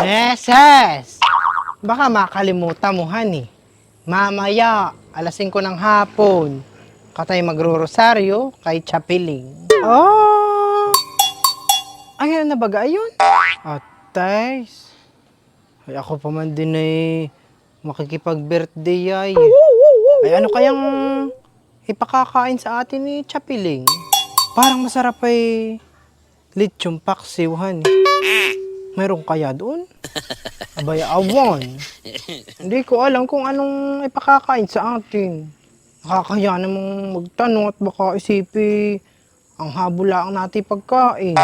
Meses! Baka makalimutan mo, honey. Mamaya, alas 5 ng hapon, katay magro-rosaryo kay Chapiling. Oh! Ay, na baga ayun? Atays. Ay, ako pa man din ay makikipag-birthday ay. Ay, ano kayang ipakakain sa atin ni Chapiling? Parang masarap ay lechong paksiw, honey. Meron kaya doon? Abay, awan. Hindi ko alam kung anong ipakakain sa atin. Nakakaya namang magtanong at baka isipi ang habula ang natin pagkain.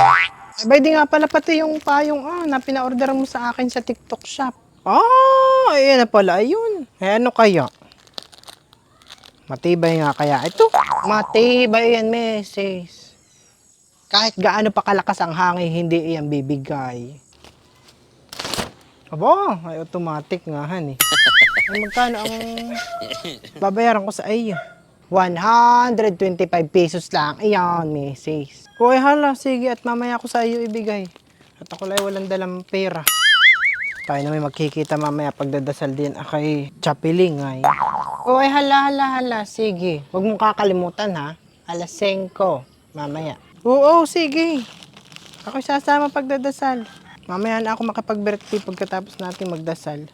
Abay, di nga pala pati yung payong na pina-order mo sa akin sa TikTok shop. Ayan na pala, ayun. Eh, ano kaya? Matibay nga kaya ito? Matibay yan, Mrs. Kahit gaano pa kalakas ang hangin, hindi iyan bibigay. Aba, ay automatic nga, han eh. Ay, magkano ang babayaran ko sa iyo? 125 pesos lang. Iyan, Mrs. Uy, hala, sige at mamaya ko sa iyo ibigay. At ako lang walang dalang pera. Tayo na may magkikita mamaya pagdadasal din kay Chapiling ay. Uy, hala, sige. Huwag mong kakalimutan ha. Alas 5, mamaya. Oo, sige. Ako'y sasama pagdadasal. Mamaya na ako makapag-birthday pagkatapos natin magdasal.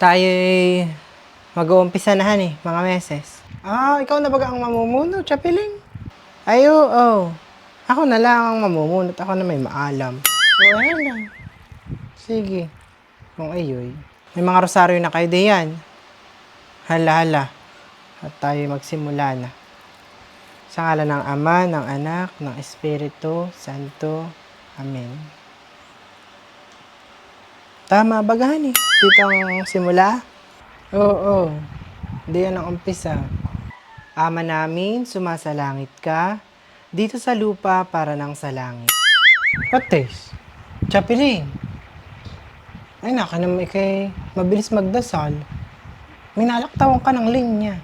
Tayo'y mag-uumpisa na han mga meses. Ikaw na baga ang mamumuno, Chapiling? Ay, oo. Ako na lang ang mamumuno at ako na may maalam. Wala. Sige. Kung ayoy. May mga rosaryo na kayo diyan. Hala. At tayo magsimula na. Sa ngalan ng Ama, ng Anak, ng Espiritu Santo. Amen. Tama ba gani? Dito ang simula? Oo. Di yan ang umpisa. Ama namin, sumasalangit ka, dito sa lupa para nang sa langit. Pates, Chapiling. Ay naka naman ikay mabilis magdasal. May nalaktawan ka ng linya.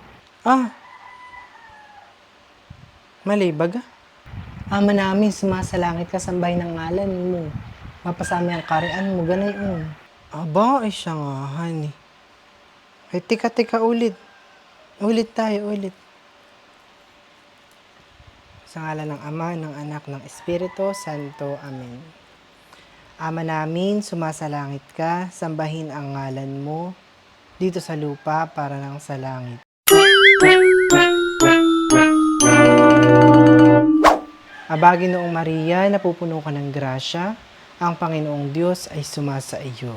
Mali baga? Ama namin, sumasalangit ka, sambahin ng ngalan mo. Mapasami ang karian mo, ganayon. Aba, ay siya nga, honey. Ay, tika, ulit. Ulit tayo. Sa ngalan ng Ama, ng Anak, ng Espiritu Santo. Amen. Ama namin, sumasalangit ka, sambahin ang ngalan mo, dito sa lupa para nang sa langit. Abagi noong Maria, napupuno ka ng grasya, ang Panginoong Diyos ay sumasa iyo.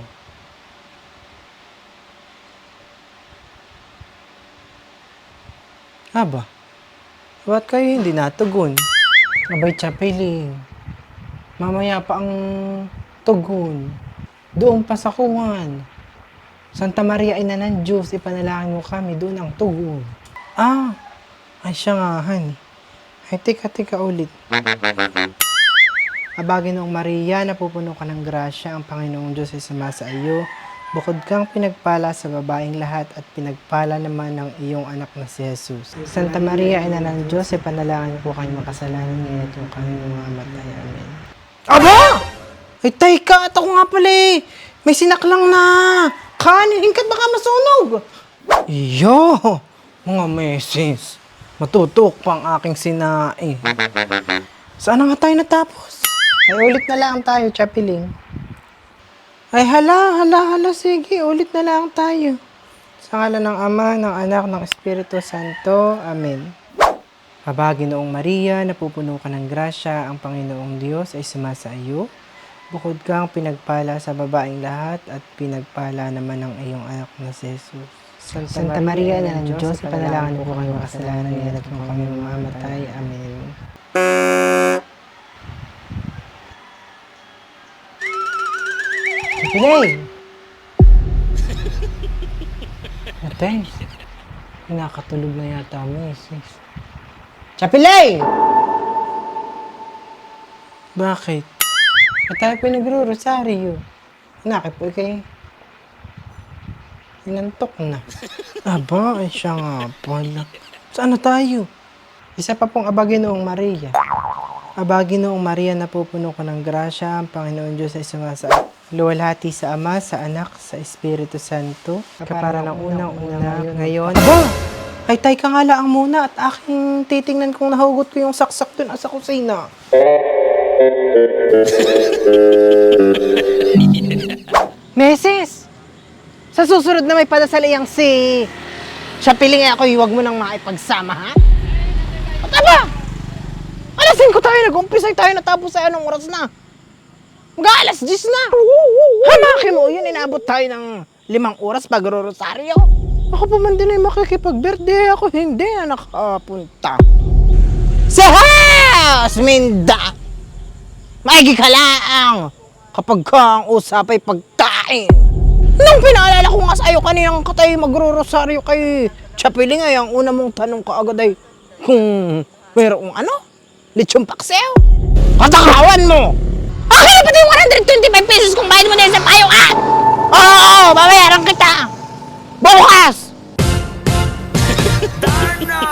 Aba, ba't kayo hindi natugon? Abay, Chapiling, mamaya pa ang tugon. Doon pa sa kuwan. Santa Maria, ina ng Diyos, ipanalangin mo kami, doon ang tugon. Ay siya nga, honey. Ay, tika ulit. Abagi noong Maria, napupuno ka ng grasya, ang Panginoong Diyos ay sumasa iyo. Bukod kang pinagpala sa babaeng lahat at pinagpala naman ng iyong anak na si Jesus. Santa Maria, ina ng Diyos, ipanalangin po kayo makasalanan ngayon at yung kami mamamatay. Amen. Aba! Ay, teka, at ako nga pala may sinaklang na kanin. Hingkat baka masunog. Iyo, mga meses. Matutok pa ang aking sinae. Saan na nga tayo natapos? Ay, ulit na lang tayo, Chapiling. Ay, hala, sige, ulit na lang tayo. Sa ngalan ng Ama, ng Anak, ng Espiritu Santo. Amen. Habagi noong Maria, napupuno ka ng grasya, ang Panginoong Diyos ay sumasa iyo. Bukod kang pinagpala sa babaeng lahat at pinagpala naman ng iyong anak na si Jesus. Santa Maria, ina ng Diyos, ipanalangin mo kayo makasalanan ngayon at kung kami mamamatay. Amen. Chapiling! Ate, nakatulog na yata mo, sis. Chapiling! Bakit? At tayo pinagro-rosaryo. Nakit po kay inantok na. Aba, ay siya nga pala. Saan na tayo? Isa pa pong abagi noong Maria. Abagi noong Maria, napupuno ka ng grasya, ang Panginoon Diyos ay sumasa luwalhati sa Ama, sa Anak, sa Espiritu Santo, kapara ng unang-una, ngayon. Aba! Ay, tay ka nga lang muna at aking titingnan kung nahugot ko yung saksak dun sa kusina. Meses! Sa susunod na may padasalayang si Siapiling ako, huwag mo nang makipagsama, ha? At aba! Alasin ko tayo, nag-umpisay tayo, natapos ay anong oras na? Mag-aalas 10 na! Hamakin mo, yun, inabot tayo ng 5 oras pag-rosaryo. Ako pa man din ay makikipag-birthday, ako hindi na nakapunta. Sa house, Minda! Maigi ka lang kapag ka ang usap ay pagkain. Nung pinaalala ko nga sa'yo kaninang katay magro-rosaryo kay Siapiling ay ang una mong tanong ko agad ay kung mayroong lechon paksiw. Katakawan mo! Okay na pati yung 125 pesos kung bayad mo na sa payuan! Oo, babayaran kita! Bukas! Darna!